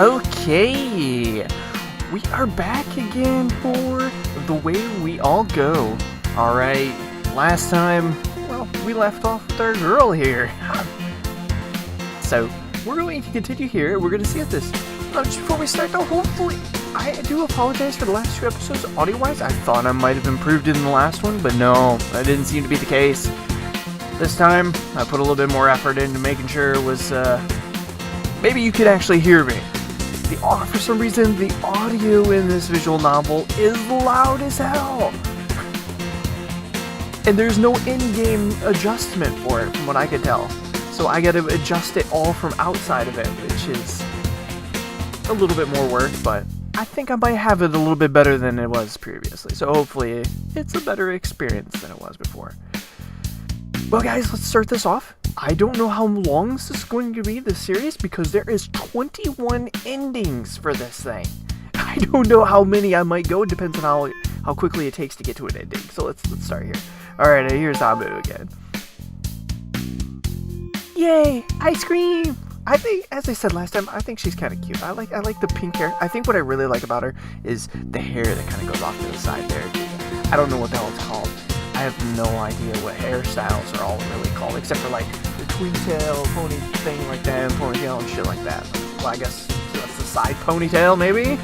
Okay, we are back again for The Way We All Go. Alright, last time, well, we left off with our girl here. So, we're going to continue here. We're going to see if this... just before we start though, hopefully... I do apologize for the last two episodes, audio-wise. I thought I might have improved it in the last one, but no, that didn't seem to be the case. This time, I put a little bit more effort into making sure it was, maybe you could actually hear me. For some reason, the audio in this visual novel is loud as hell. And there's no in-game adjustment for it, from what I could tell. So I gotta adjust it all from outside of it, which is a little bit more work, but I think I might have it a little bit better than it was previously. So hopefully, it's a better experience than it was before. Well guys, let's start this off. I don't know how long this is going to be, this series, because there is 21 endings for this thing. I don't know how many I might go, it depends on how quickly it takes to get to an ending. So let's start here. Alright, here's Abu again. Yay! Ice cream! I think, as I said last time, I think she's kind of cute. I like the pink hair. I think what I really like about her is the hair that kind of goes off to the side there. I don't know what the hell it's called. I have no idea what hairstyles are all really called, except for like the tween tail, pony thing like that, ponytail and shit like that. Well, I guess that's the side ponytail, maybe?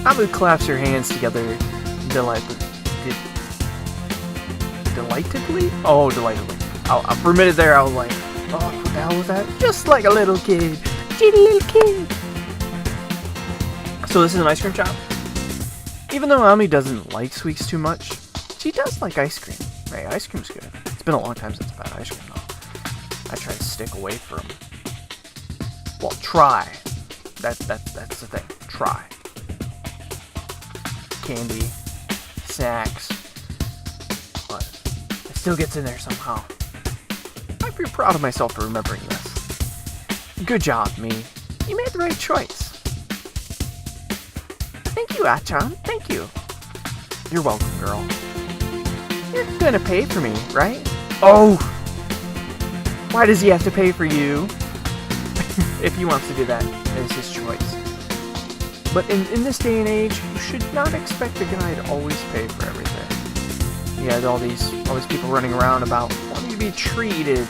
Abu claps her hands together delightedly. Oh, delightedly. For a minute there, I was like, oh, what the hell was that? Just like a little kid. Just a little kid. So this is an ice cream shop. Even though Ami doesn't like sweets too much, she does like ice cream. Hey, ice cream's good. It's been a long time since I've had ice cream, though. I try to stick away from... Well, try. That's the thing. Try. Candy. Snacks. But it still gets in there somehow. I feel proud of myself for remembering this. Good job, me. You made the right choice. Thank you, Achan. Thank you. You're welcome, girl. You're gonna pay for me, right? Oh! Why does he have to pay for you? If he wants to do that, it's his choice. But in this day and age, you should not expect a guy to always pay for everything. You had all these people running around about wanting to be treated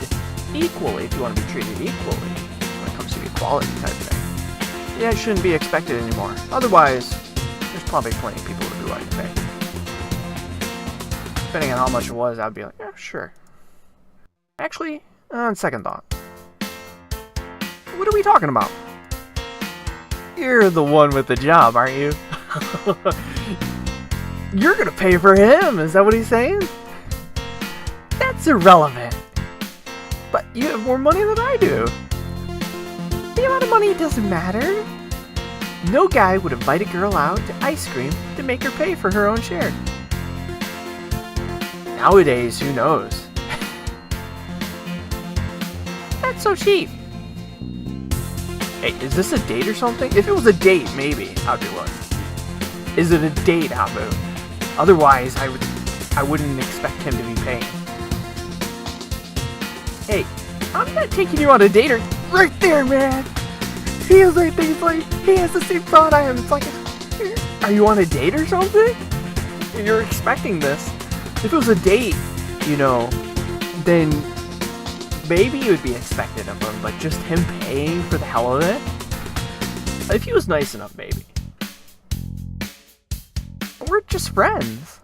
equally, if you want to be treated equally, when it comes to equality type thing. Yeah, it shouldn't be expected anymore. Otherwise, there's probably plenty of people who would be willing to pay. Depending on how much it was, I'd be like, yeah, sure. Actually, on second thought, what are we talking about? You're the one with the job, aren't you? You're gonna pay for him, is that what he's saying? That's irrelevant. But you have more money than I do. The amount of money doesn't matter. No guy would invite a girl out to ice cream to make her pay for her own share. Nowadays, who knows? That's so cheap. Hey, is this a date or something? If it was a date, maybe I'd be like, is it a date, Abu? Otherwise, I wouldn't expect him to be paying. Hey, I'm not taking you on a date or right there, man. He has like things like he has the same thought I am. It's like, are you on a date or something? You're expecting this. If it was a date, you know, then maybe it would be expected of him, but just him paying for the hell of it? If he was nice enough, maybe. We're just friends.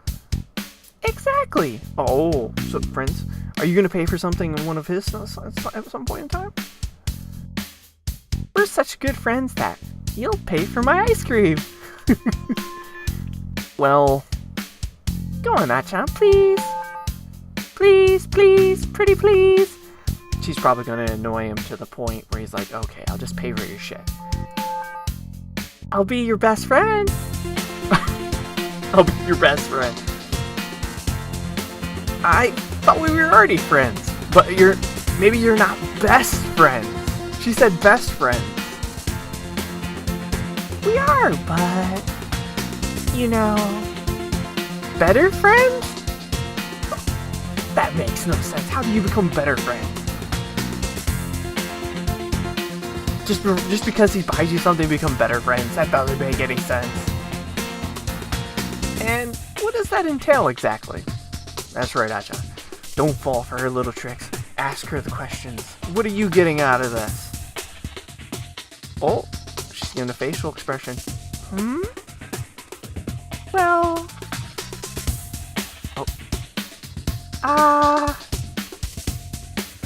Exactly. Oh, so friends, are you gonna pay for something in one of his at some point in time? We're such good friends that you'll pay for my ice cream. Well, go on, Achan, please. Please, please, pretty please. She's probably going to annoy him to the point where he's like, okay, I'll just pay for your shit. I'll be your best friend. I'll be your best friend. I thought we were already friends, but maybe you're not best friends. She said best friends. We are, but, you know, better friends? That makes no sense. How do you become better friends? Just because he buys you something, become better friends. That doesn't make any sense. And what does that entail exactly? That's right, Acha. Don't fall for her little tricks. Ask her the questions. What are you getting out of this? Oh, she's giving a facial expression. Well... Oh.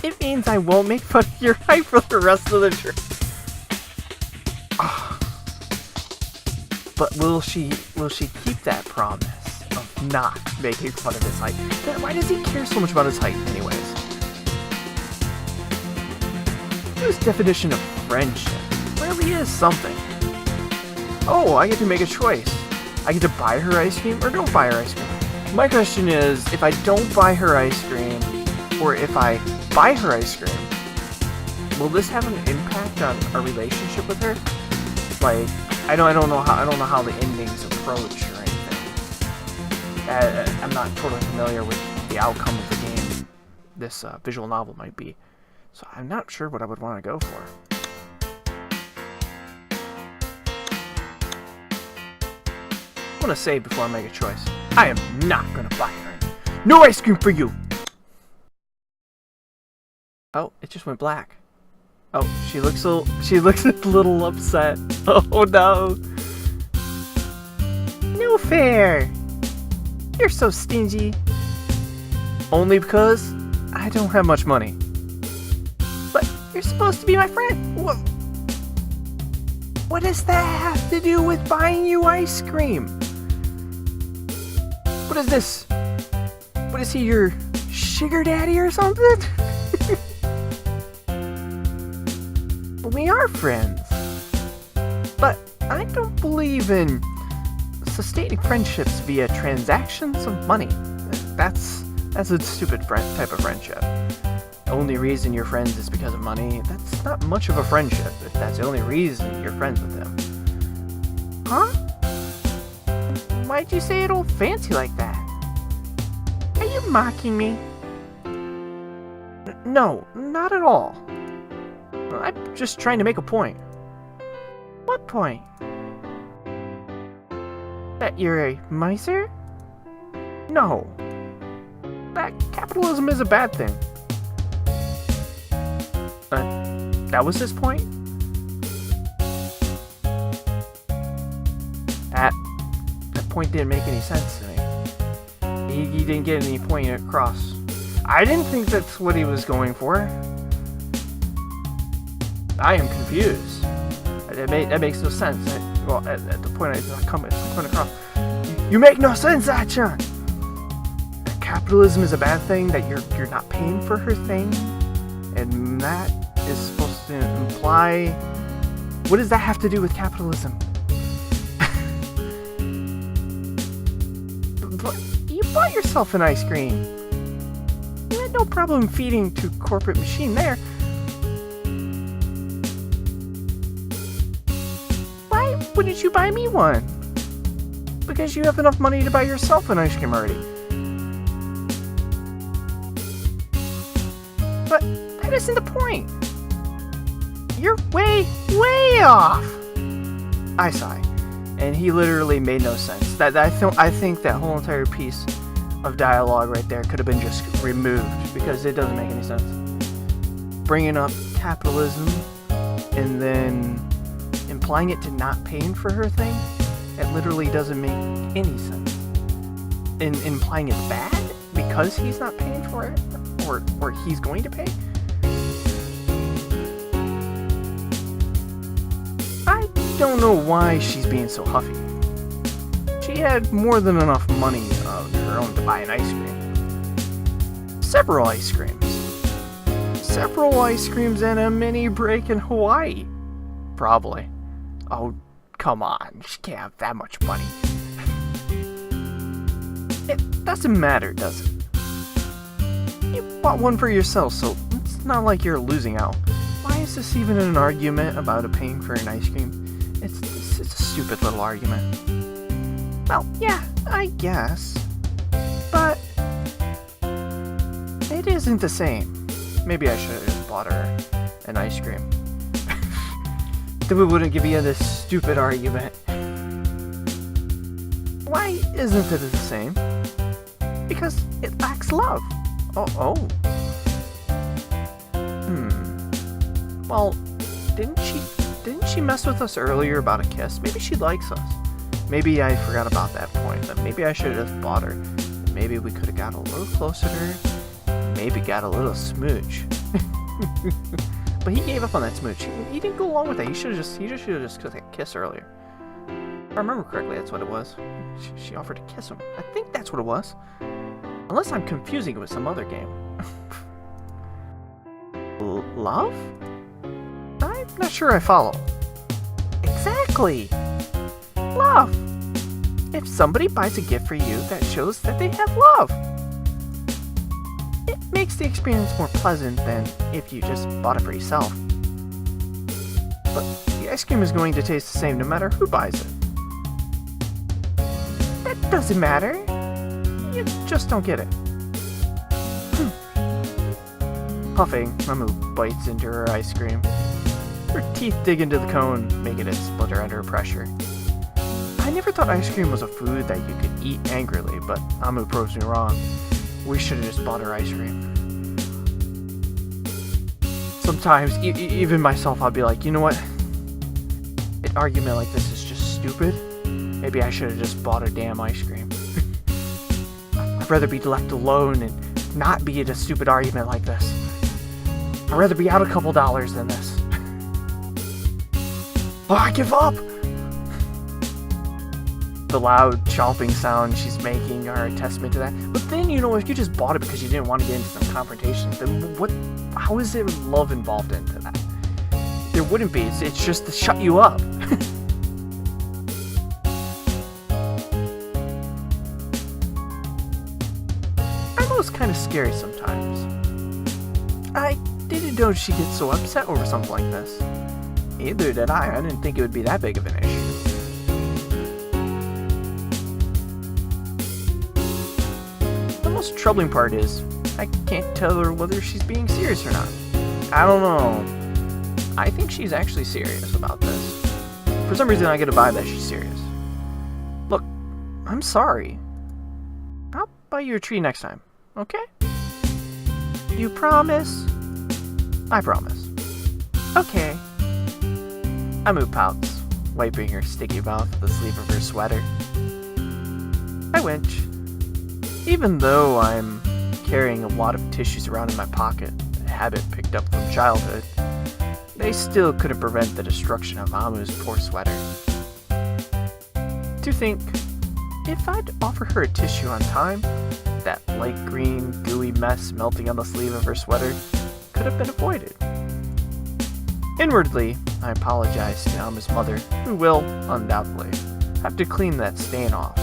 It means I won't make fun of your height for the rest of the trip. But will she keep that promise of not making fun of his height? Then why does he care so much about his height anyways? His definition of friendship really is something. Oh, I get to make a choice. I get to buy her ice cream or don't buy her ice cream. My question is, if I don't buy her ice cream, or if I buy her ice cream, will this have an impact on our relationship with her? Like, I don't know how the endings approach or anything. I'm not totally familiar with the outcome of the game this visual novel might be, so I'm not sure what I would want to go for. I'm gonna save before I make a choice. I am not gonna buy her. No ice cream for you! Oh, it just went black. Oh, she looks a little upset. Oh no. No fair. You're so stingy. Only because I don't have much money. But you're supposed to be my friend. What does that have to do with buying you ice cream? What is this? What is he, your sugar daddy or something? We are friends. But I don't believe in sustaining friendships via transactions of money. That's a stupid type of friendship. The only reason you're friends is because of money. That's not much of a friendship if that's the only reason you're friends with him. Huh? Why'd you say it all fancy like that? Are you mocking me? No, not at all. I'm just trying to make a point. What point? That you're a miser? No. That capitalism is a bad thing. That was his point? That point didn't make any sense to me. He didn't get any point across. I didn't think that's what he was going for. I am confused. That makes no sense. Well, at the point I'm coming across. You make no sense, Achan! That capitalism is a bad thing, that you're not paying for her thing, and that is supposed to imply... What does that have to do with capitalism? But you bought yourself an ice cream. You had no problem feeding to corporate machine there. Why wouldn't you buy me one? Because you have enough money to buy yourself an ice cream already. But that isn't the point. You're way off. I sigh. And he literally made no sense. I think that whole entire piece of dialogue right there could have been just removed because it doesn't make any sense. Bringing up capitalism and then implying it to not paying for her thing, it literally doesn't make any sense. And implying it's bad because he's not paying for it, or he's going to pay. I don't know why she's being so huffy. She had more than enough money of her own to buy an ice cream. Several ice creams. Several ice creams and a mini break in Hawaii. Probably. Oh, come on. She can't have that much money. It doesn't matter, does it? You bought one for yourself, so it's not like you're losing out. Why is this even an argument about paying for an ice cream? It's a stupid little argument. Well, yeah, I guess. But it isn't the same. Maybe I should have bought her an ice cream. then we wouldn't give you this stupid argument. Why isn't it the same? Because it lacks love. Oh. Well, didn't she mess with us earlier about a kiss? Maybe she likes us. Maybe I forgot about that point. That maybe I should have just bought her. Maybe we could have got a little closer to her. Maybe got a little smooch. But he gave up on that smooch. He didn't go along with that. He should have just took a kiss earlier. If I remember correctly, that's what it was. She offered to kiss him. I think that's what it was. Unless I'm confusing it with some other game. Love? I'm not sure I follow. Exactly! Love! If somebody buys a gift for you, that shows that they have love. It makes the experience more pleasant than if you just bought it for yourself. But the ice cream is going to taste the same no matter who buys it. That doesn't matter. You just don't get it. Puffing, Mamu bites into her ice cream. Her teeth dig into the cone, making it splinter under pressure. I never thought ice cream was a food that you could eat angrily, but Amu proves me wrong. We should have just bought her ice cream. Sometimes, even myself, I'll be like, you know what? An argument like this is just stupid. Maybe I should have just bought her damn ice cream. I'd rather be left alone and not be in a stupid argument like this. I'd rather be out a couple dollars than this. Oh, I give up! The loud chomping sound she's making are a testament to that. But then, you know, if you just bought it because you didn't want to get into some confrontation, then how is there love involved into that? There wouldn't be. It's just to shut you up. Emma's kind of scary sometimes. I didn't know she'd get so upset over something like this. Neither did I. I didn't think it would be that big of an issue. The most troubling part is, I can't tell her whether she's being serious or not. I don't know. I think she's actually serious about this. For some reason I get a vibe that she's serious. Look, I'm sorry. I'll buy you a tree next time, okay? You promise? I promise. Okay. Amu pouts, wiping her sticky mouth with the sleeve of her sweater. I winch. Even though I'm carrying a lot of tissues around in my pocket, a habit picked up from childhood, they still couldn't prevent the destruction of Amu's poor sweater. To think, if I'd offer her a tissue on time, that light green, gooey mess melting on the sleeve of her sweater could have been avoided. Inwardly, I apologize to Amu's mother, who will, undoubtedly, have to clean that stain off.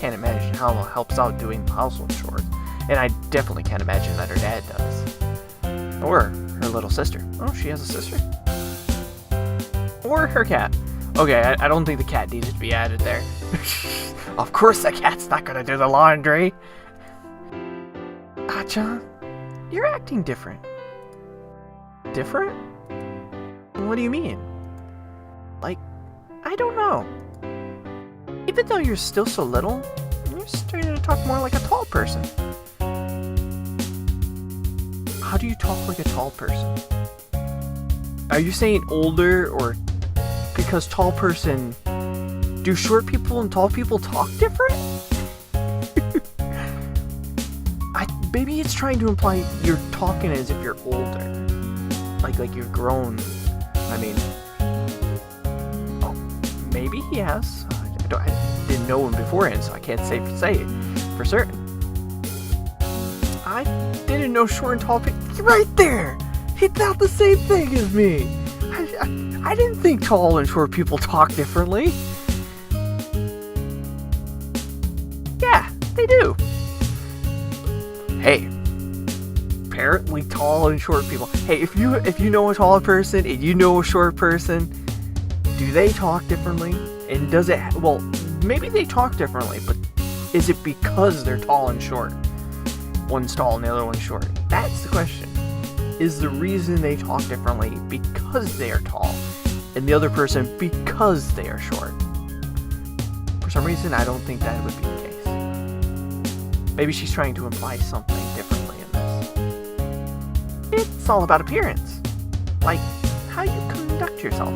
Can't imagine how it helps out doing the household chores, and I definitely can't imagine that her dad does. Or her little sister. Oh, she has a sister? Or her cat. Okay, I don't think the cat needed to be added there. Of course the cat's not gonna do the laundry! Ah-chan, you're acting different. Different? What do you mean? Like, I don't know. Even though you're still so little, you're starting to talk more like a tall person. How do you talk like a tall person? Are you saying older, or because tall person, do short people and tall people talk different? Maybe it's trying to imply you're talking as if you're older. Like you're grown. I mean, oh, maybe he has. I didn't know him beforehand, so I can't say it for certain. I didn't know short and tall people. Right there! He thought the same thing as me. I didn't think tall and short people talk differently. Yeah, they do. Hey, apparently tall and short people. Hey, if you know a tall person and you know a short person, do they talk differently? And does it? Well, maybe they talk differently, but is it because they're tall and short? One's tall and the other one's short. That's the question. Is the reason they talk differently because they are tall? and the other person because they are short. For some reason, I don't think that would be the case. Maybe she's trying to imply something differently in this. It's all about appearance. Like, how you conduct yourself.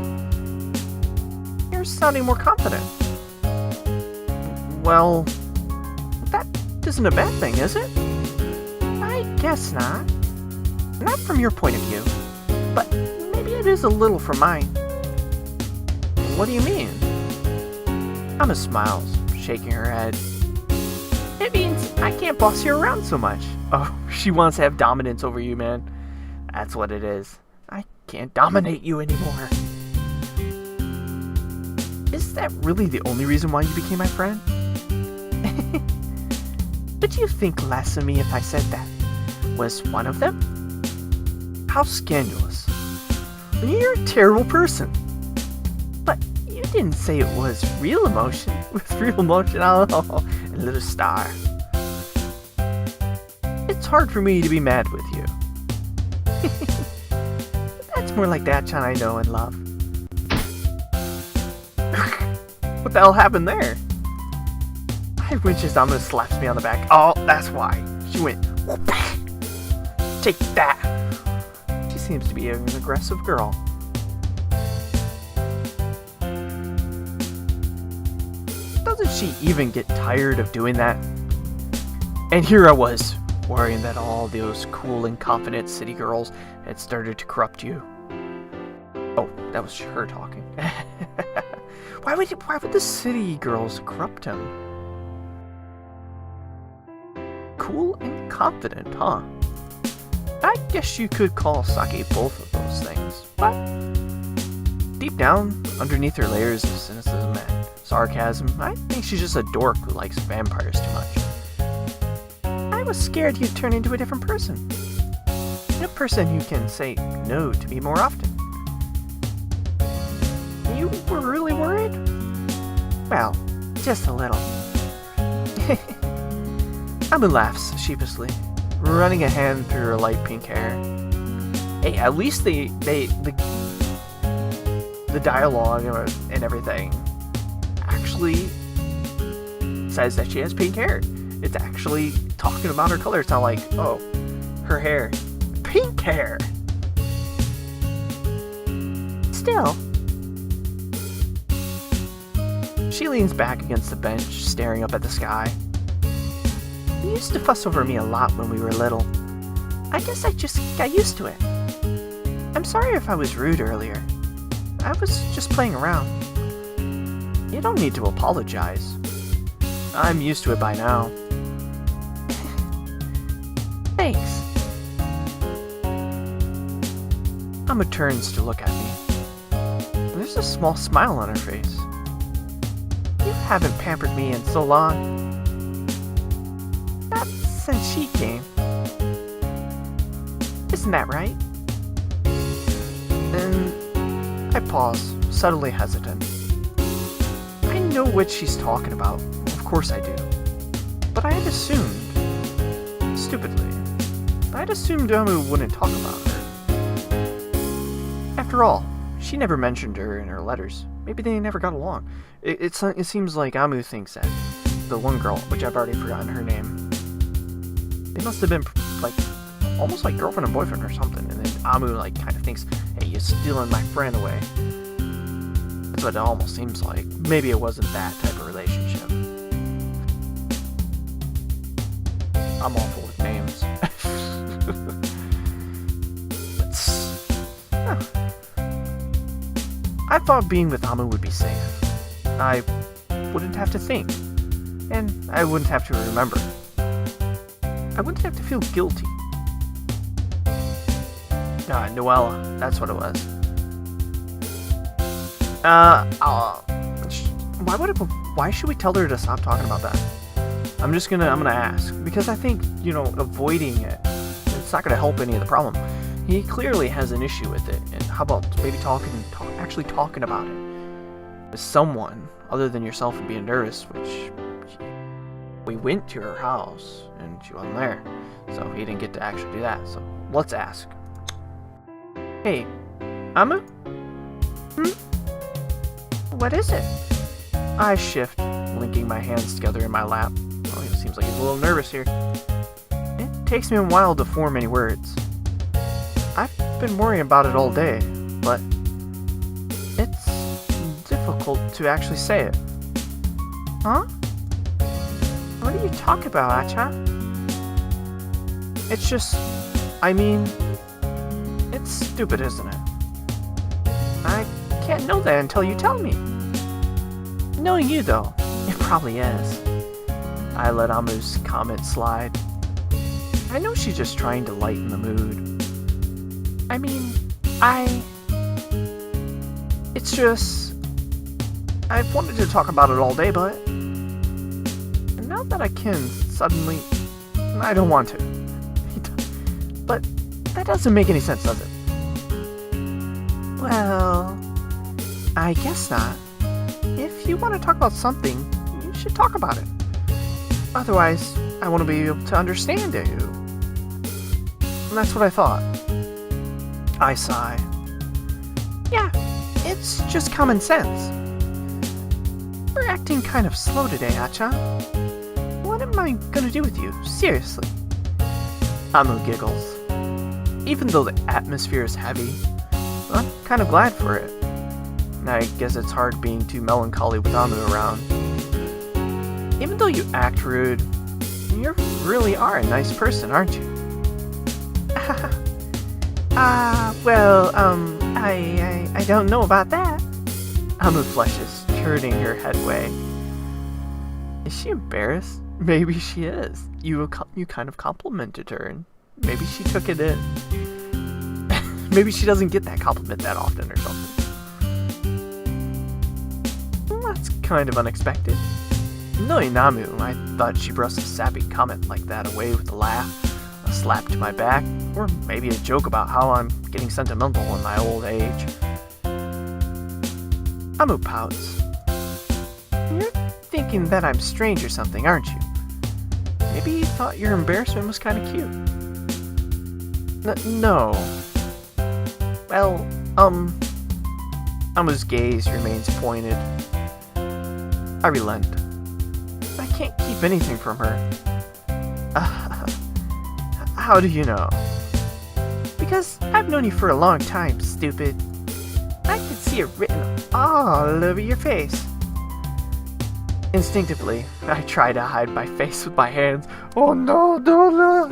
You're sounding more confident. Well, that isn't a bad thing, is it? I guess not. Not from your point of view, but maybe it is a little from mine. What do you mean? Amma smiles, shaking her head. It means I can't boss you around so much. Oh, she wants to have dominance over you, man. That's what it is. I can't dominate you anymore. Is that really the only reason why you became my friend? Would you think less of me if I said that was one of them? How scandalous. You're a terrible person. But you didn't say it was real emotion. With real emotion, oh, a little star. It's hard for me to be mad with you. That's more like the Achan I know and love. What the hell happened there? I wish his Amma slaps me on the back. Oh, that's why. She went, whoop. Take that. She seems to be an aggressive girl. Doesn't she even get tired of doing that? And here I was, worrying that all those cool and confident city girls had started to corrupt you. Oh, that was her talking. Why would the city girls corrupt him? Cool and confident, huh? I guess you could call Saki both of those things, but deep down, underneath her layers of cynicism and sarcasm, I think she's just a dork who likes vampires too much. I was scared you'd turn into a different person. A person who can say no to me more often. You were really worried? Well, just a little. Amu laughs sheepishly, running a hand through her light pink hair. Hey, at least the dialogue and everything actually says that she has pink hair. It's actually talking about her color. It's not like, oh, her hair. Pink hair! Still. She leans back against the bench, staring up at the sky. You used to fuss over me a lot when we were little. I guess I just got used to it. I'm sorry if I was rude earlier. I was just playing around. You don't need to apologize. I'm used to it by now. Thanks. Amma turns to look at me. There's a small smile on her face. You haven't pampered me in so long. Not since she came. Isn't that right? And I pause, subtly hesitant. I know what she's talking about. Of course I do. But I had assumed, stupidly, I'd assumed Amu wouldn't talk about her. After all, she never mentioned her in her letters. Maybe they never got along. It seems like Amu thinks that the one girl, which I've already forgotten her name, they must have been like almost like girlfriend and boyfriend or something. And then Amu like kind of thinks, hey, you're stealing my friend away. That's what it almost seems like. Maybe it wasn't that type of relationship. I'm awful with names. I thought being with Amu would be safe. I wouldn't have to think. And I wouldn't have to remember. I wouldn't have to feel guilty. Noella, that's what it was. Why should we tell her to stop talking about that? I'm gonna ask, because I think, avoiding it, it's not gonna help any of the problem. He clearly has an issue with it, and how about maybe actually talking about it with someone other than yourself and being nervous, which we went to her house and she wasn't there, so he didn't get to actually do that. So let's ask. Hey, Amu? Hmm? What is it? I shift, linking my hands together in my lap. Oh, it seems like he's a little nervous here. It takes me a while to form any words. I've been worrying about it all day, but it's difficult to actually say it. Huh? What are you talking about, Acha? It's just, I mean, it's stupid, isn't it? I can't know that until you tell me. Knowing you, though, it probably is. I let Amu's comment slide. I know she's just trying to lighten the mood. I mean, it's just, I've wanted to talk about it all day, but now that I can, suddenly, I don't want to. But that doesn't make any sense, does it? Well, I guess not. If you want to talk about something, you should talk about it. Otherwise, I want to be able to understand you. And that's what I thought. I sigh. Yeah, it's just common sense. We're acting kind of slow today, Acha. What am I gonna do with you? Seriously. Amu giggles. Even though the atmosphere is heavy, I'm kind of glad for it. I guess it's hard being too melancholy with Amu around. Even though you act rude, you really are a nice person, aren't you? I don't know about that. Amu flushes, turning her head away. Is she embarrassed? Maybe she is. You kind of complimented her, and maybe she took it in. Maybe she doesn't get that compliment that often or something. Well, that's kind of unexpected. Knowing Amu, I thought she brushed a sappy comment like that away with a laugh, a slap to my back, or maybe a joke about how I'm getting sentimental in my old age. Amu pouts. You're thinking that I'm strange or something, aren't you? Maybe you thought your embarrassment was kind of cute. No. Well, Amu's gaze remains pointed. I relent. I can't keep anything from her. How do you know? Because I've known you for a long time, stupid. I can see it written all over your face. Instinctively, I try to hide my face with my hands. Oh no, don't look!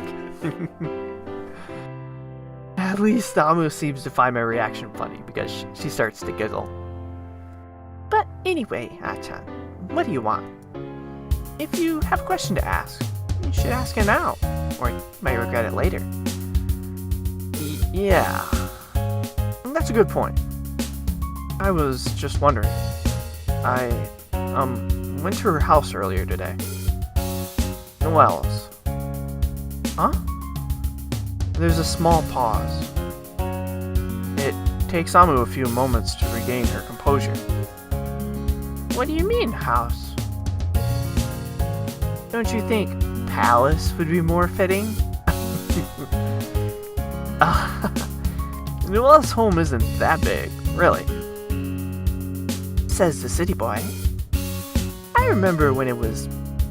At least Amu seems to find my reaction funny because she starts to giggle. But anyway, Achan, what do you want? If you have a question to ask, you should ask it now, or you may regret it later. Yeah, that's a good point. I was just wondering. I, went to her house earlier today. Noelle's. Huh? There's a small pause. It takes Amu a few moments to regain her composure. What do you mean, house? Don't you think palace would be more fitting? Noelle's home isn't that big, really. Says the city boy. I remember when it was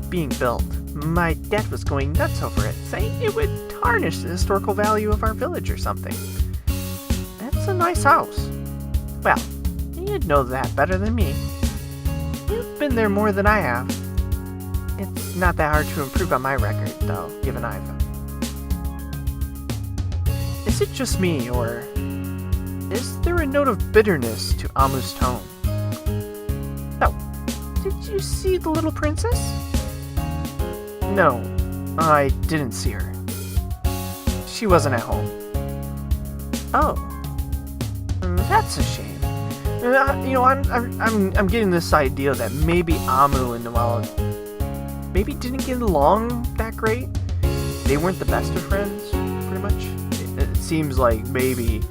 being built, my dad was going nuts over it, saying it would tarnish the historical value of our village or something. That's a nice house. Well, you'd know that better than me. You've been there more than I have. It's not that hard to improve on my record, though, given I've... Is it just me, or is there a note of bitterness to Amu's tone? Oh, did you see the little princess? No, I didn't see her. She wasn't at home. Oh, that's a shame. I'm getting this idea that maybe Amu and Noelle maybe didn't get along that great. They weren't the best of friends, pretty much. It seems like maybe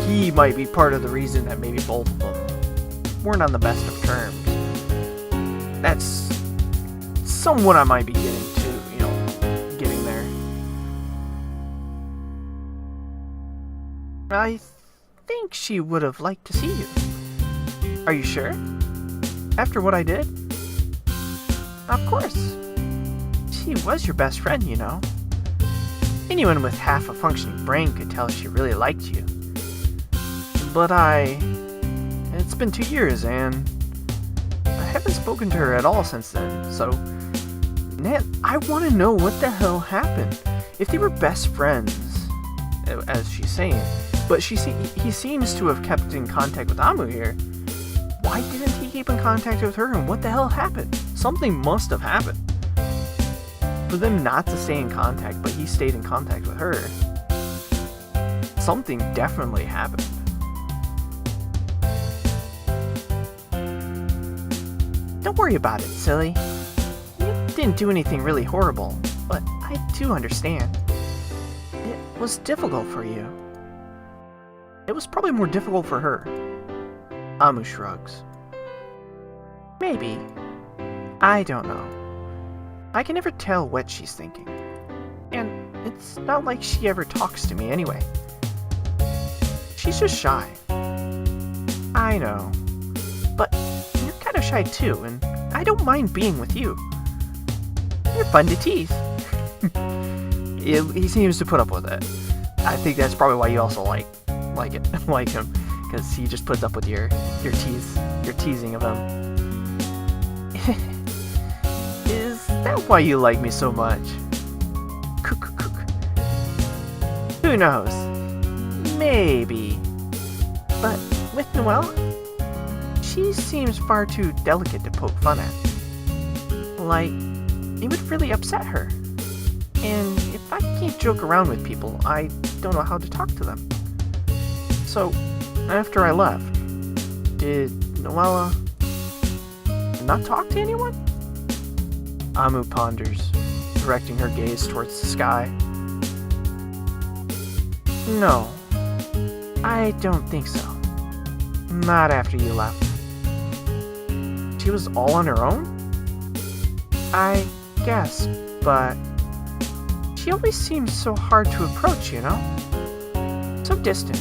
he might be part of the reason that maybe both of them weren't on the best of terms. That's somewhat I might be getting to, getting there. I think she would have liked to see you. Are you sure? After what I did? Of course. She was your best friend, you know. Anyone with half a functioning brain could tell she really liked you. But it's been 2 years and I haven't spoken to her at all since then, so Nan, I want to know what the hell happened. If they were best friends, as she's saying, but he seems to have kept in contact with Amu here, why didn't he keep in contact with her and what the hell happened? Something must have happened. For them not to stay in contact, but he stayed in contact with her, something definitely happened. Don't worry about it, silly. You didn't do anything really horrible, but I do understand. It was difficult for you. It was probably more difficult for her. Amu shrugs. Maybe. I don't know. I can never tell what she's thinking. And it's not like she ever talks to me anyway. She's just shy. I know. But you're kind of shy too, and I don't mind being with you. You're fun to tease. He seems to put up with it. I think that's probably why you also like him, because he just puts up with your teasing of him. Is that why you like me so much? Who knows? Maybe. But with Noelle, she seems far too delicate to poke fun at. Like, it would really upset her. And if I can't joke around with people, I don't know how to talk to them. So, after I left, did Noella not talk to anyone? Amu ponders, directing her gaze towards the sky. No, I don't think so. Not after you left. She was all on her own? I guess, but she always seems so hard to approach, you know? So distant.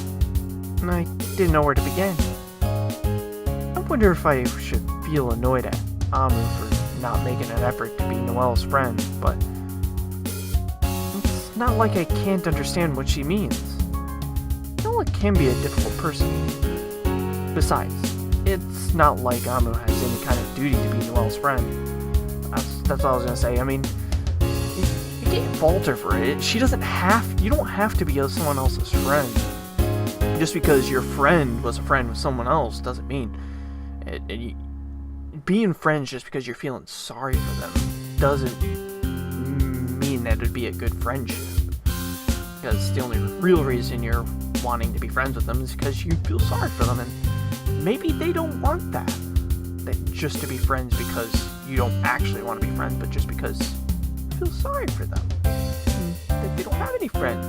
And I didn't know where to begin. I wonder if I should feel annoyed at Amu for not making an effort to be Noelle's friend, but it's not like I can't understand what she means. Noelle can be a difficult person. Besides, it's not like Amu has any kind of duty to be Noelle's friend. That's all I was gonna say. I mean, you can't fault her for it. You don't have to be someone else's friend. Just because your friend was a friend with someone else doesn't mean being friends just because you're feeling sorry for them doesn't mean that it'd be a good friendship. Because the only real reason you're wanting to be friends with them is because you feel sorry for them, and maybe they don't want that just to be friends because you don't actually want to be friends, but just because you feel sorry for them that they don't have any friends.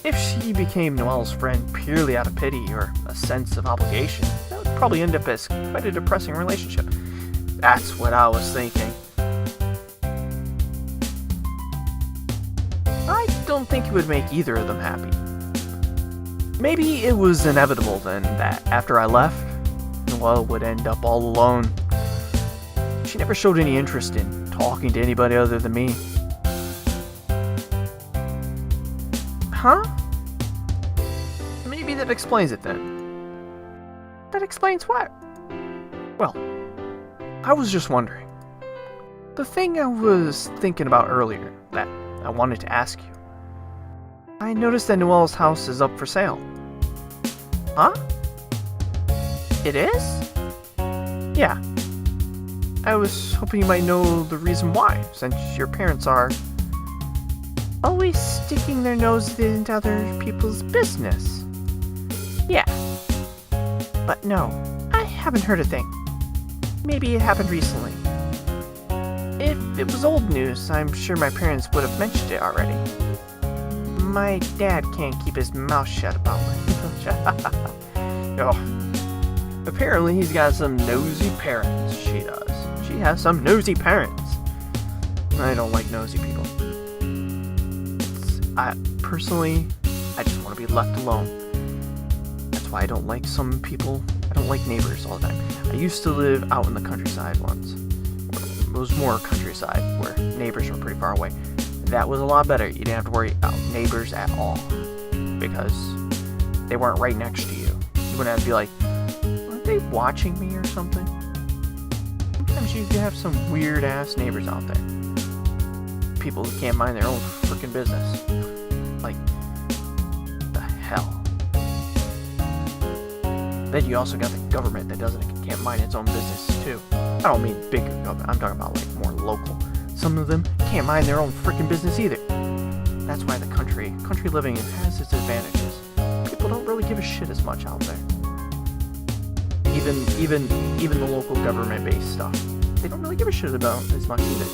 If she became Noelle's friend purely out of pity or a sense of obligation, that would probably end up as quite a depressing relationship. That's what I was thinking. I don't think it would make either of them happy. Maybe it was inevitable then that after I left, Noelle would end up all alone. She never showed any interest in talking to anybody other than me. Huh? Maybe that explains it then. That explains what? Well, I was just wondering. The thing I was thinking about earlier that I wanted to ask you. I noticed that Noelle's house is up for sale. Huh? It is? Yeah. I was hoping you might know the reason why, since your parents are always sticking their noses into other people's business. Yeah. But no, I haven't heard a thing. Maybe it happened recently. If it was old news, I'm sure my parents would have mentioned it already. My dad can't keep his mouth shut about it. Oh. Apparently he's got some nosy parents, she does. She has some nosy parents. I don't like nosy people. I just want to be left alone. That's That's why I don't like some people. I don't like neighbors all the time. I used to live out in the countryside once. It was more countryside, where neighbors were pretty far away. That was a lot better. You didn't have to worry about neighbors at all, because they weren't right next to you. You wouldn't have to be like, aren't they watching me or something? Sometimes you can have some weird-ass neighbors out there. People who can't mind their own freaking business. Like, the hell? Then you also got the government that can't mind its own business too. I don't mean big government, I'm talking about like more local. Some of them can't mind their own freaking business either. That's why the country living has its advantages. People don't really give a shit as much out there. Even the local government-based stuff, they don't really give a shit about as much either.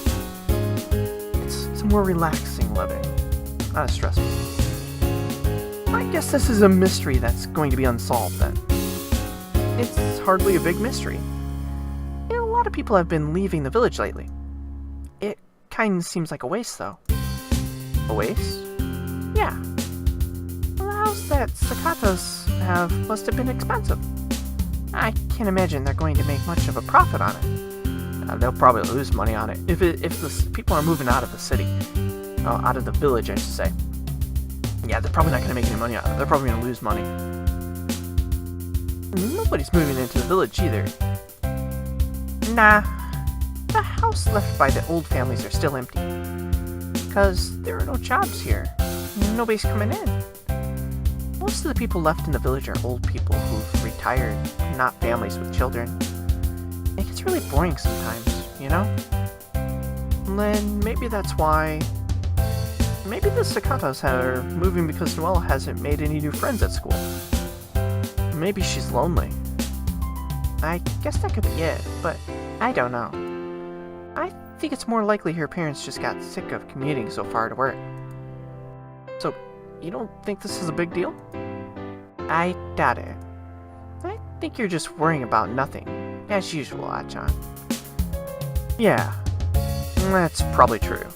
It's a more relaxing living, not as stressful. I guess this is a mystery that's going to be unsolved then. It's hardly a big mystery. You know, a lot of people have been leaving the village lately. It kind of seems like a waste, though. A waste? Yeah. Well, the house that Sakatos have must have been expensive. I can't imagine they're going to make much of a profit on it. They'll probably lose money on it. If the people are moving out of the city, out of the village, I should say. Yeah, they're probably not going to make any money on it. They're probably going to lose money. Nobody's moving into the village either. Nah. The house left by the old families are still empty. Because there are no jobs here. Nobody's coming in. Most of the people left in the village are old people who've retired, not families with children. It gets really boring sometimes, you know? And then maybe that's why... Maybe the Sakatos are moving because Noelle hasn't made any new friends at school. Maybe she's lonely. I guess that could be it, but I don't know. I think it's more likely her parents just got sick of commuting so far to work. So, you don't think this is a big deal? I doubt it. I think you're just worrying about nothing, as usual, Achan. Yeah, that's probably true.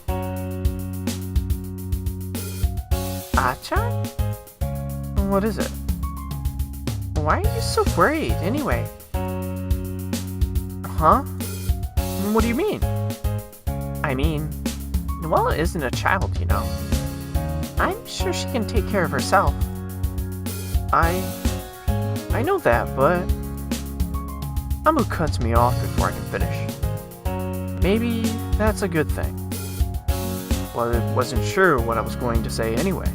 Achan? What is it? Why are you so worried, anyway? Huh? What do you mean? I mean, Noelle isn't a child, you know. I'm sure she can take care of herself. I know that, but... Amu cuts me off before I can finish. Maybe that's a good thing. Well, I wasn't sure what I was going to say anyway.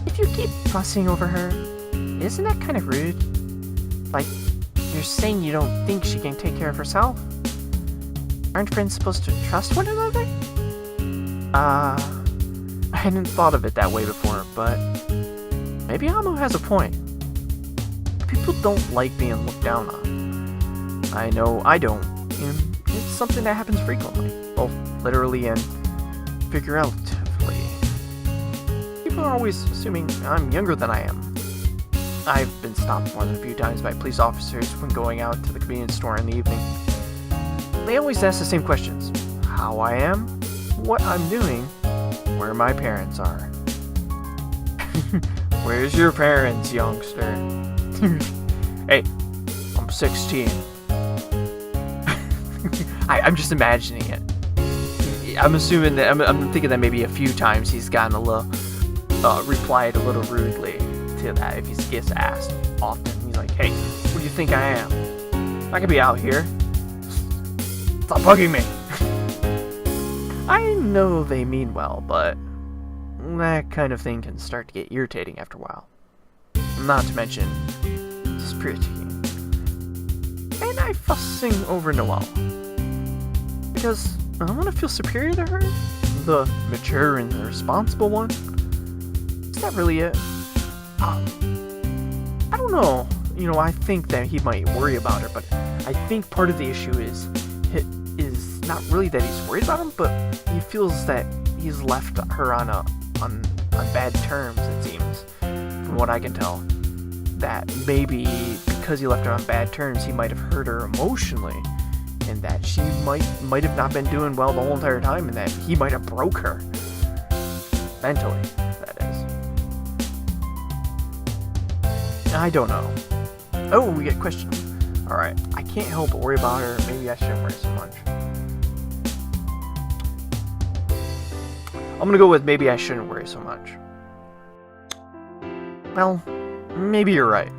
If you keep fussing over her, isn't that kind of rude? Like, you're saying you don't think she can take care of herself? Aren't friends supposed to trust one another? I hadn't thought of it that way before, but maybe Amu has a point. People don't like being looked down on. I know I don't, and it's something that happens frequently, both literally and figuratively. People are always assuming I'm younger than I am. I've been stopped more than a few times by police officers when going out to the convenience store in the evening. They always ask the same questions. How I am, what I'm doing, where my parents are. Where's your parents, youngster? Hey, I'm 16. I'm just imagining it. I'm assuming that, I'm thinking that maybe a few times he's gotten a little, replied a little rudely to that if he gets asked often. He's like, hey, what do you think I am? I could be out here. Stop bugging me. I know they mean well, but that kind of thing can start to get irritating after a while. Not to mention spiriting. And I fussing over Noelle. Because I want to feel superior to her? The mature and the responsible one? Is that really it? I don't know. You know, I think that he might worry about her, but I think part of the issue is not really that he's worried about him, but he feels that he's left her on bad terms, it seems, from what I can tell. That maybe because he left her on bad terms, he might have hurt her emotionally, and that she might have not been doing well the whole entire time, and that he might have broke her. Mentally, that is. I don't know. Oh, we get questions. Alright, I can't help but worry about her. Maybe I shouldn't worry so much. I'm gonna go with maybe I shouldn't worry so much. Well, maybe you're right.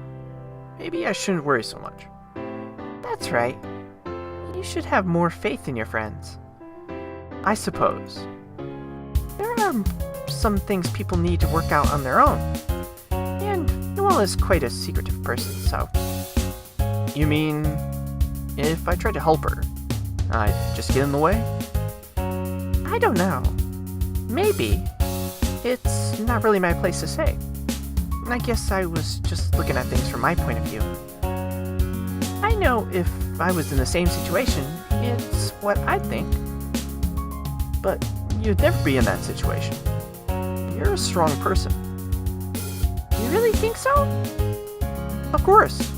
Maybe I shouldn't worry so much. That's right. You should have more faith in your friends. I suppose. There are some things people need to work out on their own. And Noelle is quite a secretive person, so... You mean, if I tried to help her, I'd just get in the way? I don't know. Maybe. It's not really my place to say. I guess I was just looking at things from my point of view. I know if I was in the same situation, it's what I'd think. But you'd never be in that situation. You're a strong person. You really think so? Of course.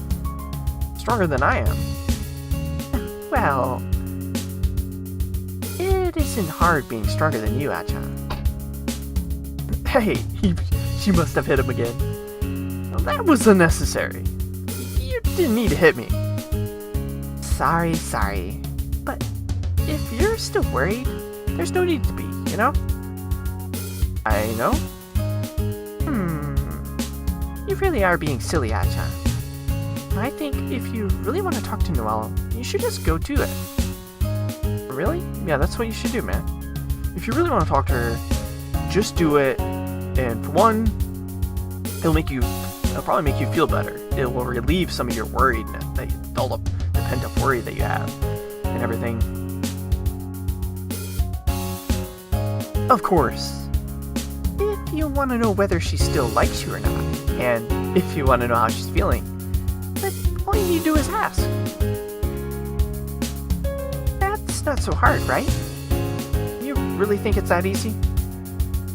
Stronger than I am. Well, it isn't hard being stronger than you, Achan. Hey, she must have hit him again. Well, that was unnecessary. You didn't need to hit me. Sorry. But if you're still worried, there's no need to be, you know? I know? You really are being silly, Achan. I think if you really want to talk to Noelle, you should just go do it. Really? Yeah, that's what you should do, man. If you really want to talk to her, just do it. And for one, it'll probably make you feel better. It will relieve some of your worry, all the pent-up worry that you have and everything. Of course, if you want to know whether she still likes you or not, and if you want to know how she's feeling, then all you need to do is ask. That's not so hard, right? You really think it's that easy?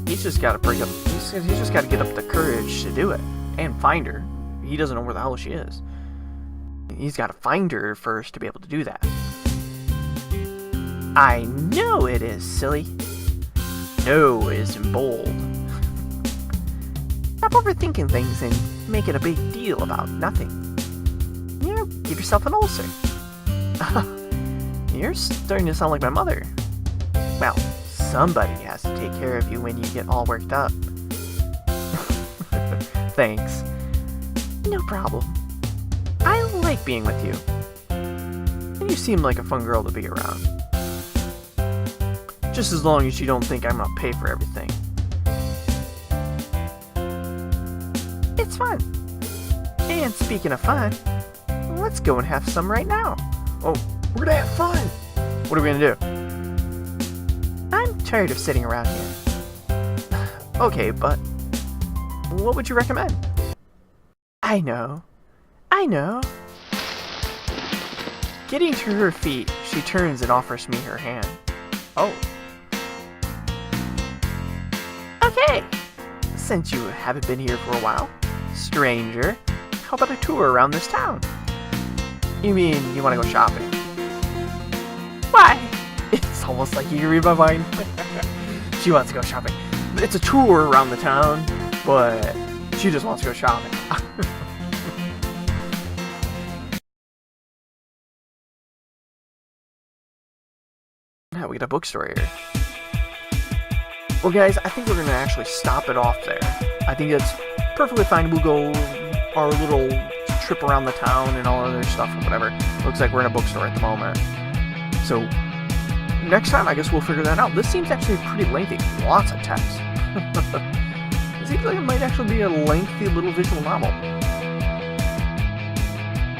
He's just got to he's just got to get up the courage to do it and find her. He doesn't know where the hell she is. He's got to find her first to be able to do that. I know it is, silly. No is in bold. Stop overthinking things and make it a big deal about nothing. You know, give yourself an ulcer. You're starting to sound like my mother. Well, somebody has to take care of you when you get all worked up. Thanks. No problem. I like being with you. And you seem like a fun girl to be around. Just as long as you don't think I'm gonna pay for everything. It's fun. And speaking of fun, let's go and have some right now. Oh, we're gonna have fun. What are we gonna do? I'm tired of sitting around here. Okay, but what would you recommend? I know. Getting to her feet, she turns and offers me her hand. Oh. Okay. Since you haven't been here for a while, stranger, how about a tour around this town? You mean you want to go shopping? Why? It's almost like you can read my mind. She wants to go shopping. It's a tour around the town, but she just wants to go shopping. Now we got a bookstore here. Well, guys, I think we're going to actually stop it off there. I think it's perfectly fine. We'll go our little trip around the town and all other stuff or whatever. Looks like we're in a bookstore at the moment. So, next time, I guess we'll figure that out. This seems actually pretty lengthy. Lots of text. It seems like it might actually be a lengthy little visual novel.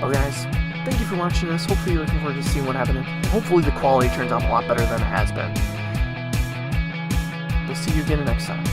Well, guys, thank you for watching this. Hopefully you're looking forward to seeing what happened. Hopefully the quality turns out a lot better than it has been. We'll see you again next time.